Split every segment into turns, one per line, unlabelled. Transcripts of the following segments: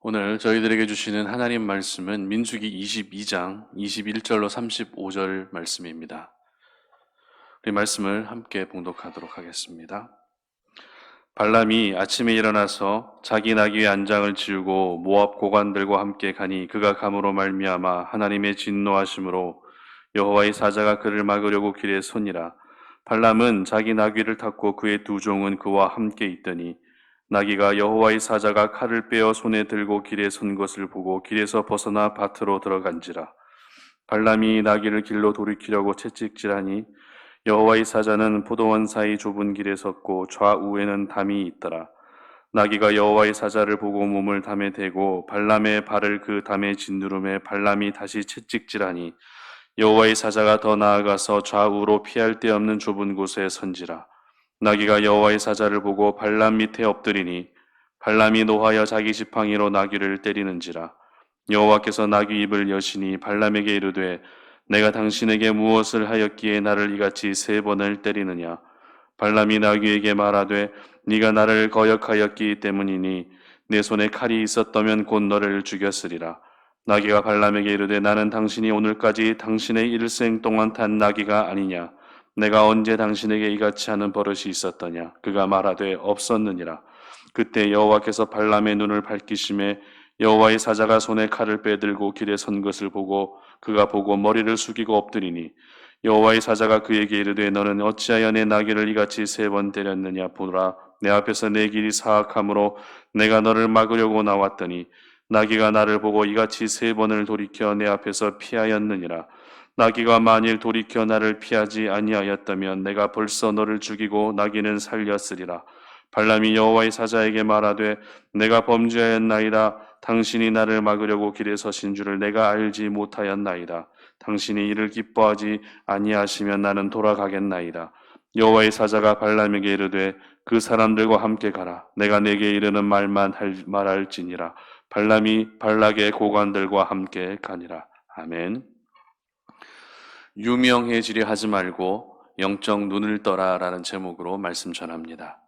오늘 저희들에게 주시는 하나님 말씀은 민수기 22장 21절로 35절 말씀입니다. 우리 말씀을 함께 봉독하도록 하겠습니다. 발람이 아침에 일어나서 자기 나귀의 안장을 지우고 모압 고관들과 함께 가니 그가 감으로 말미암아 하나님의 진노하심으로 여호와의 사자가 그를 막으려고 길에 서니라. 발람은 자기 나귀를 탔고 그의 두 종은 그와 함께 있더니 나귀가 여호와의 사자가 칼을 빼어 손에 들고 길에 선 것을 보고 길에서 벗어나 밭으로 들어간지라. 발람이 나귀를 길로 돌이키려고 채찍질하니 여호와의 사자는 포도원 사이 좁은 길에 섰고 좌우에는 담이 있더라. 나귀가 여호와의 사자를 보고 몸을 담에 대고 발람의 발을 그 담에 짓누름에 발람이 다시 채찍질하니 여호와의 사자가 더 나아가서 좌우로 피할 데 없는 좁은 곳에 선지라. 나귀가 여호와의 사자를 보고 발람 밑에 엎드리니 발람이 노하여 자기 지팡이로 나귀를 때리는지라. 여호와께서 나귀 입을 여시니 발람에게 이르되 내가 당신에게 무엇을 하였기에 나를 이같이 세 번을 때리느냐. 발람이 나귀에게 말하되 네가 나를 거역하였기 때문이니 내 손에 칼이 있었다면 곧 너를 죽였으리라. 나귀가 발람에게 이르되 나는 당신이 오늘까지 당신의 일생 동안 탄 나귀가 아니냐. 내가 언제 당신에게 이같이 하는 버릇이 있었더냐. 그가 말하되 없었느니라. 그때 여호와께서 발람의 눈을 밝히심에 여호와의 사자가 손에 칼을 빼들고 길에 선 것을 보고 그가 보고 머리를 숙이고 엎드리니 여호와의 사자가 그에게 이르되 너는 어찌하여 내 나귀를 이같이 세 번 때렸느냐. 보라 내 앞에서 내 길이 사악함으로 내가 너를 막으려고 나왔더니 나귀가 나를 보고 이같이 세 번을 돌이켜 내 앞에서 피하였느니라. 나귀가 만일 돌이켜 나를 피하지 아니하였다면 내가 벌써 너를 죽이고 나귀는 살렸으리라. 발람이 여호와의 사자에게 말하되 내가 범죄하였나이다. 당신이 나를 막으려고 길에 서신 줄을 내가 알지 못하였나이다. 당신이 이를 기뻐하지 아니하시면 나는 돌아가겠나이다. 여호와의 사자가 발람에게 이르되 그 사람들과 함께 가라. 내가 내게 이르는 말만 말할지니라. 발람이 발락의 고관들과 함께 가니라. 아멘. 유명해지려 하지 말고 영적 눈을 떠라라는 제목으로 말씀 전합니다.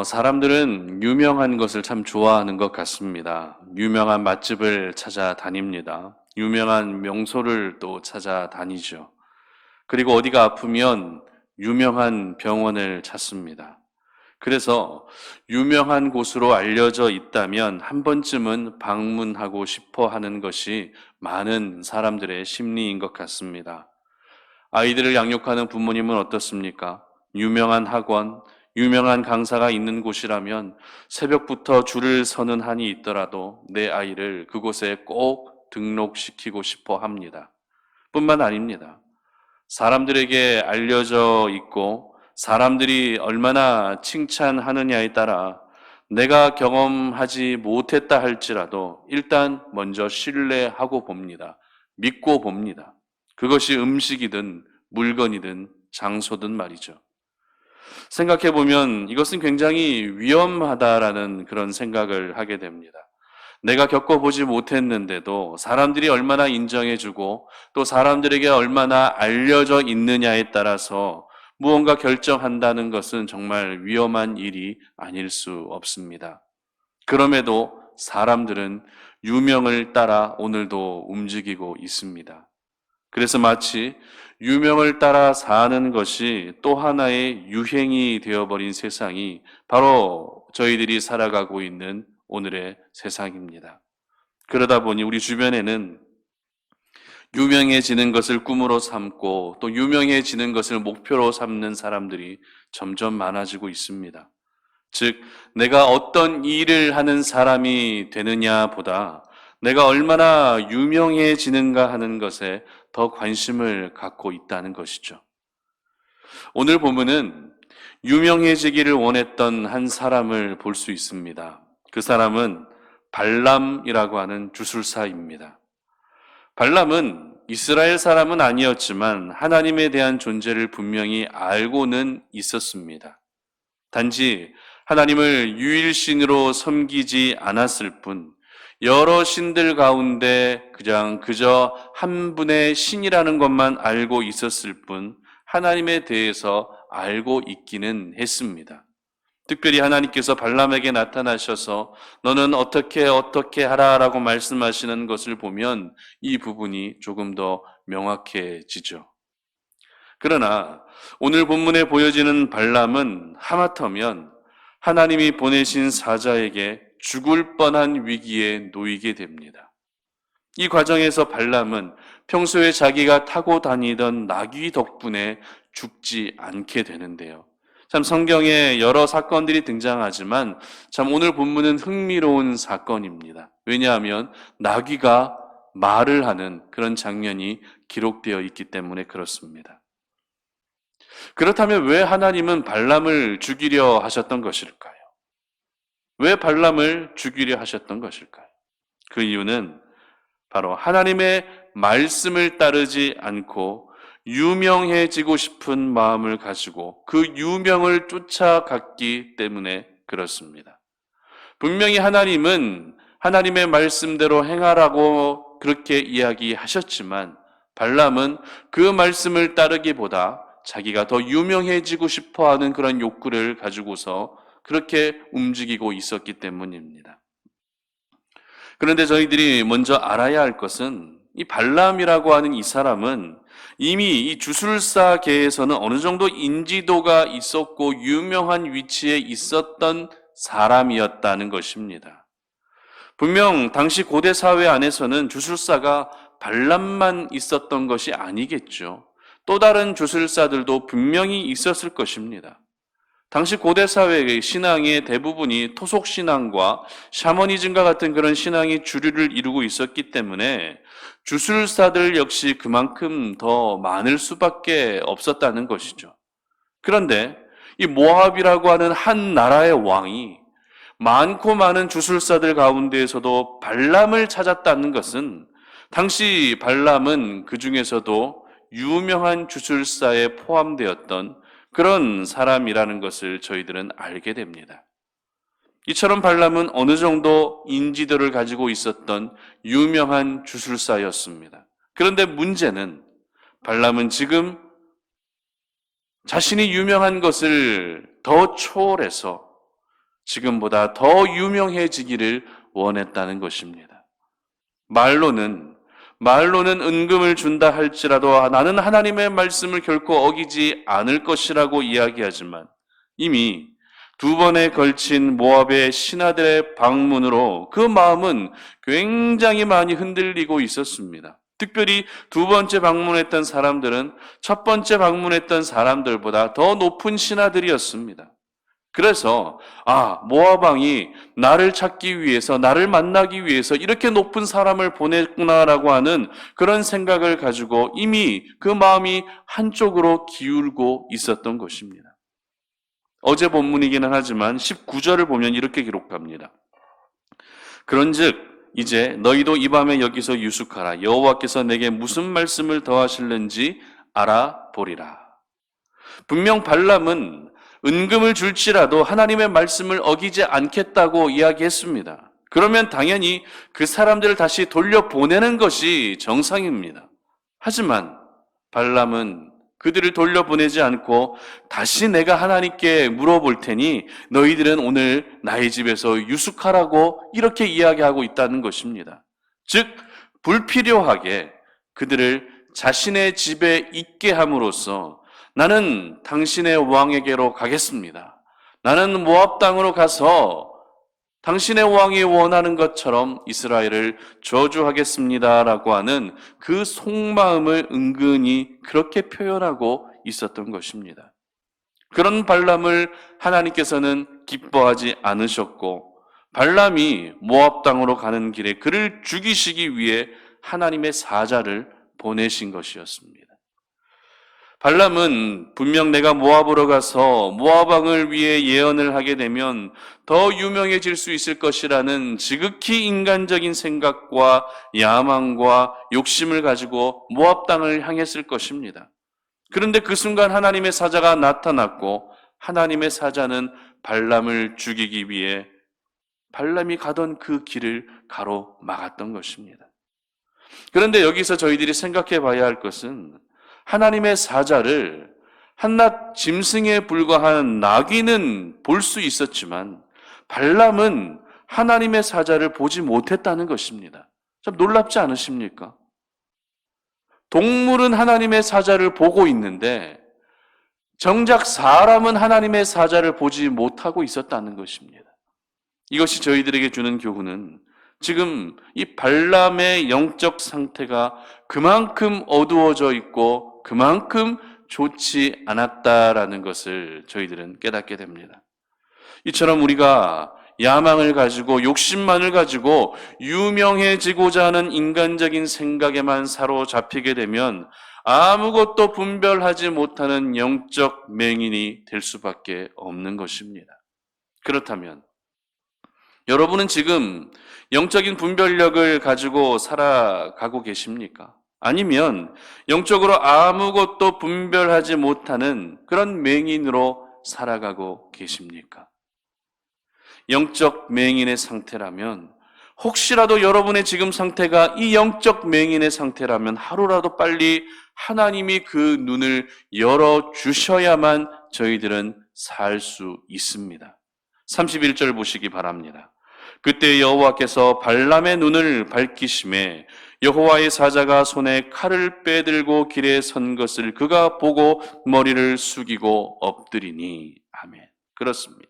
사람들은 유명한 것을 참 좋아하는 것 같습니다. 유명한 맛집을 찾아다닙니다. 유명한 명소를 또 찾아다니죠. 그리고 어디가 아프면 유명한 병원을 찾습니다. 그래서 유명한 곳으로 알려져 있다면 한 번쯤은 방문하고 싶어 하는 것이 많은 사람들의 심리인 것 같습니다. 아이들을 양육하는 부모님은 어떻습니까? 유명한 학원, 유명한 강사가 있는 곳이라면 새벽부터 줄을 서는 한이 있더라도 내 아이를 그곳에 꼭 등록시키고 싶어 합니다. 뿐만 아닙니다. 사람들에게 알려져 있고 사람들이 얼마나 칭찬하느냐에 따라 내가 경험하지 못했다 할지라도 일단 먼저 신뢰하고 봅니다. 믿고 봅니다. 그것이 음식이든 물건이든 장소든 말이죠. 생각해 보면 이것은 굉장히 위험하다라는 그런 생각을 하게 됩니다. 내가 겪어보지 못했는데도 사람들이 얼마나 인정해주고 또 사람들에게 얼마나 알려져 있느냐에 따라서 무언가 결정한다는 것은 정말 위험한 일이 아닐 수 없습니다. 그럼에도 사람들은 유명을 따라 오늘도 움직이고 있습니다. 그래서 마치 유명을 따라 사는 것이 또 하나의 유행이 되어버린 세상이 바로 저희들이 살아가고 있는 오늘의 세상입니다. 그러다 보니 우리 주변에는 유명해지는 것을 꿈으로 삼고 또 유명해지는 것을 목표로 삼는 사람들이 점점 많아지고 있습니다. 즉, 내가 어떤 일을 하는 사람이 되느냐보다 내가 얼마나 유명해지는가 하는 것에 더 관심을 갖고 있다는 것이죠. 오늘 본문은 유명해지기를 원했던 한 사람을 볼 수 있습니다. 그 사람은 발람이라고 하는 주술사입니다. 발람은 이스라엘 사람은 아니었지만 하나님에 대한 존재를 분명히 알고는 있었습니다. 단지 하나님을 유일신으로 섬기지 않았을 뿐 여러 신들 가운데 그저 한 분의 신이라는 것만 알고 있었을 뿐 하나님에 대해서 알고 있기는 했습니다. 특별히 하나님께서 발람에게 나타나셔서 너는 어떻게 하라라고 말씀하시는 것을 보면 이 부분이 조금 더 명확해지죠. 그러나 오늘 본문에 보여지는 발람은 하마터면 하나님이 보내신 사자에게 죽을 뻔한 위기에 놓이게 됩니다. 이 과정에서 발람은 평소에 자기가 타고 다니던 나귀 덕분에 죽지 않게 되는데요. 참 성경에 여러 사건들이 등장하지만 참 오늘 본문은 흥미로운 사건입니다. 왜냐하면 나귀가 말을 하는 그런 장면이 기록되어 있기 때문에 그렇습니다. 그렇다면 왜 하나님은 발람을 죽이려 하셨던 것일까요? 왜 발람을 죽이려 하셨던 것일까요? 그 이유는 바로 하나님의 말씀을 따르지 않고 유명해지고 싶은 마음을 가지고 그 유명을 쫓아갔기 때문에 그렇습니다. 분명히 하나님은 하나님의 말씀대로 행하라고 그렇게 이야기하셨지만 발람은 그 말씀을 따르기보다 자기가 더 유명해지고 싶어하는 그런 욕구를 가지고서 그렇게 움직이고 있었기 때문입니다. 그런데 저희들이 먼저 알아야 할 것은 이 발람이라고 하는 이 사람은 이미 이 주술사계에서는 어느 정도 인지도가 있었고 유명한 위치에 있었던 사람이었다는 것입니다. 분명 당시 고대 사회 안에서는 주술사가 발람만 있었던 것이 아니겠죠. 또 다른 주술사들도 분명히 있었을 것입니다. 당시 고대 사회의 신앙의 대부분이 토속 신앙과 샤머니즘과 같은 그런 신앙이 주류를 이루고 있었기 때문에 주술사들 역시 그만큼 더 많을 수밖에 없었다는 것이죠. 그런데 이 모압이라고 하는 한 나라의 왕이 많고 많은 주술사들 가운데에서도 발람을 찾았다는 것은 당시 발람은 그 중에서도 유명한 주술사에 포함되었던 그런 사람이라는 것을 저희들은 알게 됩니다. 이처럼 발람은 어느 정도 인지도를 가지고 있었던 유명한 주술사였습니다. 그런데 문제는 발람은 지금 자신이 유명한 것을 더 초월해서 지금보다 더 유명해지기를 원했다는 것입니다. 말로는 은금을 준다 할지라도 나는 하나님의 말씀을 결코 어기지 않을 것이라고 이야기하지만 이미 두 번에 걸친 모압의 신하들의 방문으로 그 마음은 굉장히 많이 흔들리고 있었습니다. 특별히 두 번째 방문했던 사람들은 첫 번째 방문했던 사람들보다 더 높은 신하들이었습니다. 그래서 모압 왕이 나를 찾기 위해서, 나를 만나기 위해서 이렇게 높은 사람을 보냈구나라고 하는 그런 생각을 가지고 이미 그 마음이 한쪽으로 기울고 있었던 것입니다. 어제 본문이기는 하지만 19절을 보면 이렇게 기록합니다. 그런즉 이제 너희도 이 밤에 여기서 유숙하라. 여호와께서 내게 무슨 말씀을 더하실는지 알아보리라. 분명 발람은 은금을 줄지라도 하나님의 말씀을 어기지 않겠다고 이야기했습니다. 그러면 당연히 그 사람들을 다시 돌려보내는 것이 정상입니다. 하지만 발람은 그들을 돌려보내지 않고 다시 내가 하나님께 물어볼 테니 너희들은 오늘 나의 집에서 유숙하라고 이렇게 이야기하고 있다는 것입니다. 즉 불필요하게 그들을 자신의 집에 있게 함으로써 나는 당신의 왕에게로 가겠습니다. 나는 모압 땅으로 가서 당신의 왕이 원하는 것처럼 이스라엘을 저주하겠습니다라고 하는 그 속마음을 은근히 그렇게 표현하고 있었던 것입니다. 그런 발람을 하나님께서는 기뻐하지 않으셨고 발람이 모압 땅으로 가는 길에 그를 죽이시기 위해 하나님의 사자를 보내신 것이었습니다. 발람은 분명 내가 모압으로 가서 모압 왕을 위해 예언을 하게 되면 더 유명해질 수 있을 것이라는 지극히 인간적인 생각과 야망과 욕심을 가지고 모압 땅을 향했을 것입니다. 그런데 그 순간 하나님의 사자가 나타났고 하나님의 사자는 발람을 죽이기 위해 발람이 가던 그 길을 가로막았던 것입니다. 그런데 여기서 저희들이 생각해 봐야 할 것은 하나님의 사자를 한낱 짐승에 불과한 나귀는 볼 수 있었지만 발람은 하나님의 사자를 보지 못했다는 것입니다. 참 놀랍지 않으십니까? 동물은 하나님의 사자를 보고 있는데 정작 사람은 하나님의 사자를 보지 못하고 있었다는 것입니다. 이것이 저희들에게 주는 교훈은 지금 이 발람의 영적 상태가 그만큼 어두워져 있고 그만큼 좋지 않았다라는 것을 저희들은 깨닫게 됩니다. 이처럼 우리가 야망을 가지고 욕심만을 가지고 유명해지고자 하는 인간적인 생각에만 사로잡히게 되면 아무것도 분별하지 못하는 영적 맹인이 될 수밖에 없는 것입니다. 그렇다면 여러분은 지금 영적인 분별력을 가지고 살아가고 계십니까? 아니면 영적으로 아무것도 분별하지 못하는 그런 맹인으로 살아가고 계십니까? 영적 맹인의 상태라면 혹시라도 여러분의 지금 상태가 이 영적 맹인의 상태라면 하루라도 빨리 하나님이 그 눈을 열어주셔야만 저희들은 살 수 있습니다. 31절 보시기 바랍니다. 그때 여호와께서 발람의 눈을 밝히심에 여호와의 사자가 손에 칼을 빼들고 길에 선 것을 그가 보고 머리를 숙이고 엎드리니. 아멘. 그렇습니다.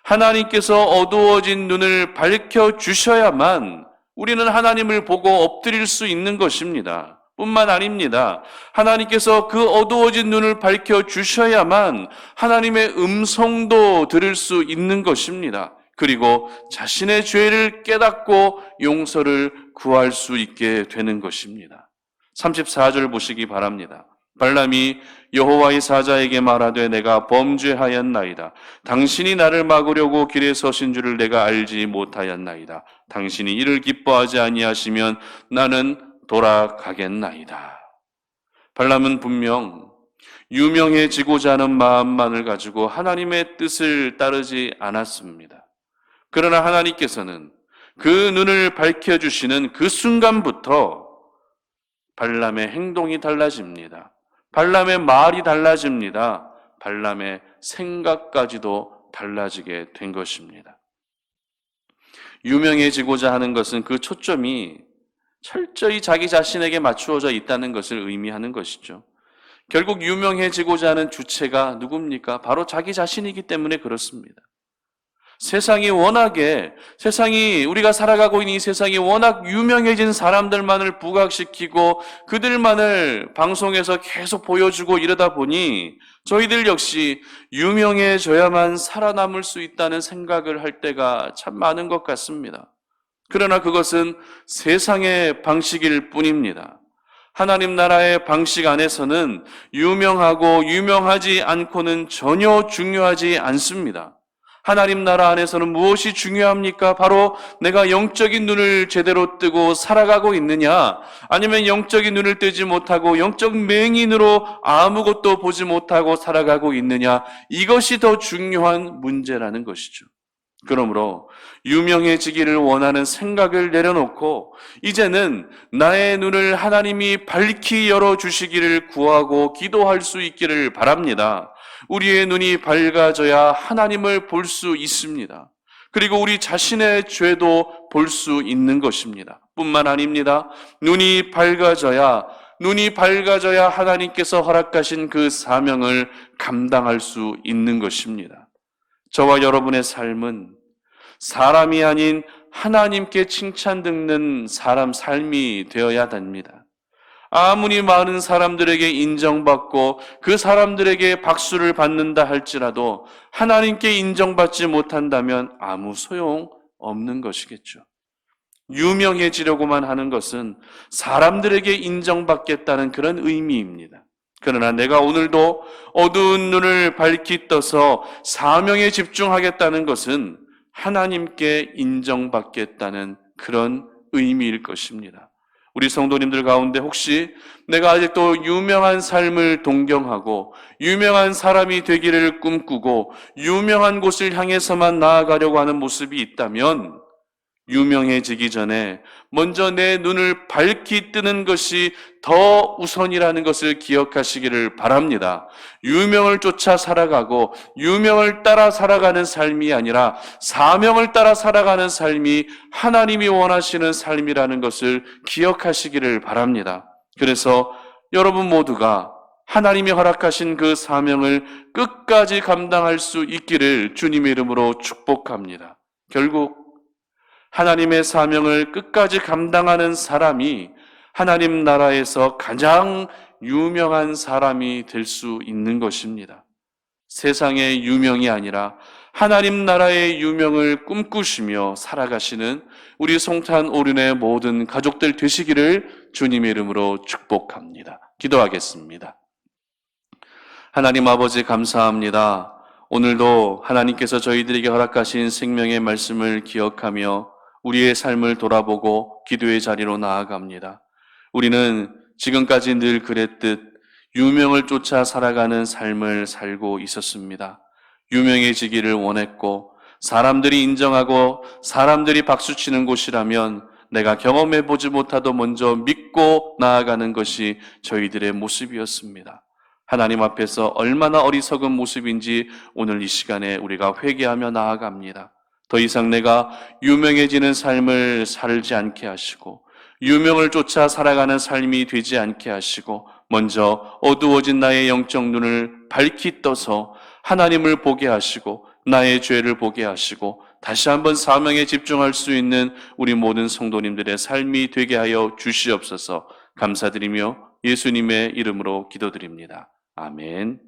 하나님께서 어두워진 눈을 밝혀주셔야만 우리는 하나님을 보고 엎드릴 수 있는 것입니다. 뿐만 아닙니다. 하나님께서 그 어두워진 눈을 밝혀주셔야만 하나님의 음성도 들을 수 있는 것입니다. 그리고 자신의 죄를 깨닫고 용서를 구할 수 있게 되는 것입니다. 34절 보시기 바랍니다. 발람이 여호와의 사자에게 말하되 내가 범죄하였나이다. 당신이 나를 막으려고 길에 서신 줄을 내가 알지 못하였나이다. 당신이 이를 기뻐하지 아니하시면 나는 돌아가겠나이다. 발람은 분명 유명해지고자 하는 마음만을 가지고 하나님의 뜻을 따르지 않았습니다. 그러나 하나님께서는 그 눈을 밝혀주시는 그 순간부터 발람의 행동이 달라집니다. 발람의 말이 달라집니다. 발람의 생각까지도 달라지게 된 것입니다. 유명해지고자 하는 것은 그 초점이 철저히 자기 자신에게 맞추어져 있다는 것을 의미하는 것이죠. 결국 유명해지고자 하는 주체가 누굽니까? 바로 자기 자신이기 때문에 그렇습니다. 세상이 우리가 살아가고 있는 이 세상이 워낙 유명해진 사람들만을 부각시키고 그들만을 방송에서 계속 보여주고 이러다 보니 저희들 역시 유명해져야만 살아남을 수 있다는 생각을 할 때가 참 많은 것 같습니다. 그러나 그것은 세상의 방식일 뿐입니다. 하나님 나라의 방식 안에서는 유명하고 유명하지 않고는 전혀 중요하지 않습니다. 하나님 나라 안에서는 무엇이 중요합니까? 바로 내가 영적인 눈을 제대로 뜨고 살아가고 있느냐, 아니면 영적인 눈을 뜨지 못하고 영적 맹인으로 아무것도 보지 못하고 살아가고 있느냐, 이것이 더 중요한 문제라는 것이죠. 그러므로 유명해지기를 원하는 생각을 내려놓고 이제는 나의 눈을 하나님이 밝히 열어주시기를 구하고 기도할 수 있기를 바랍니다. 우리의 눈이 밝아져야 하나님을 볼 수 있습니다. 그리고 우리 자신의 죄도 볼 수 있는 것입니다. 뿐만 아닙니다. 눈이 밝아져야 하나님께서 허락하신 그 사명을 감당할 수 있는 것입니다. 저와 여러분의 삶은 사람이 아닌 하나님께 칭찬 듣는 사람 삶이 되어야 됩니다. 아무리 많은 사람들에게 인정받고 그 사람들에게 박수를 받는다 할지라도 하나님께 인정받지 못한다면 아무 소용 없는 것이겠죠. 유명해지려고만 하는 것은 사람들에게 인정받겠다는 그런 의미입니다. 그러나 내가 오늘도 어두운 눈을 밝히 떠서 사명에 집중하겠다는 것은 하나님께 인정받겠다는 그런 의미일 것입니다. 우리 성도님들 가운데 혹시 내가 아직도 유명한 삶을 동경하고 유명한 사람이 되기를 꿈꾸고 유명한 곳을 향해서만 나아가려고 하는 모습이 있다면 유명해지기 전에 먼저 내 눈을 밝히 뜨는 것이 더 우선이라는 것을 기억하시기를 바랍니다. 유명을 쫓아 살아가고 유명을 따라 살아가는 삶이 아니라 사명을 따라 살아가는 삶이 하나님이 원하시는 삶이라는 것을 기억하시기를 바랍니다. 그래서 여러분 모두가 하나님이 허락하신 그 사명을 끝까지 감당할 수 있기를 주님의 이름으로 축복합니다. 결국 하나님의 사명을 끝까지 감당하는 사람이 하나님 나라에서 가장 유명한 사람이 될 수 있는 것입니다. 세상의 유명이 아니라 하나님 나라의 유명을 꿈꾸시며 살아가시는 우리 송탄 오륜의 모든 가족들 되시기를 주님의 이름으로 축복합니다. 기도하겠습니다. 하나님 아버지 감사합니다. 오늘도 하나님께서 저희들에게 허락하신 생명의 말씀을 기억하며 우리의 삶을 돌아보고 기도의 자리로 나아갑니다. 우리는 지금까지 늘 그랬듯 유명을 쫓아 살아가는 삶을 살고 있었습니다. 유명해지기를 원했고 사람들이 인정하고 사람들이 박수치는 곳이라면 내가 경험해보지 못하도 먼저 믿고 나아가는 것이 저희들의 모습이었습니다. 하나님 앞에서 얼마나 어리석은 모습인지 오늘 이 시간에 우리가 회개하며 나아갑니다. 더 이상 내가 유명해지는 삶을 살지 않게 하시고 유명을 쫓아 살아가는 삶이 되지 않게 하시고 먼저 어두워진 나의 영적 눈을 밝히 떠서 하나님을 보게 하시고 나의 죄를 보게 하시고 다시 한번 사명에 집중할 수 있는 우리 모든 성도님들의 삶이 되게 하여 주시옵소서. 감사드리며 예수님의 이름으로 기도드립니다. 아멘.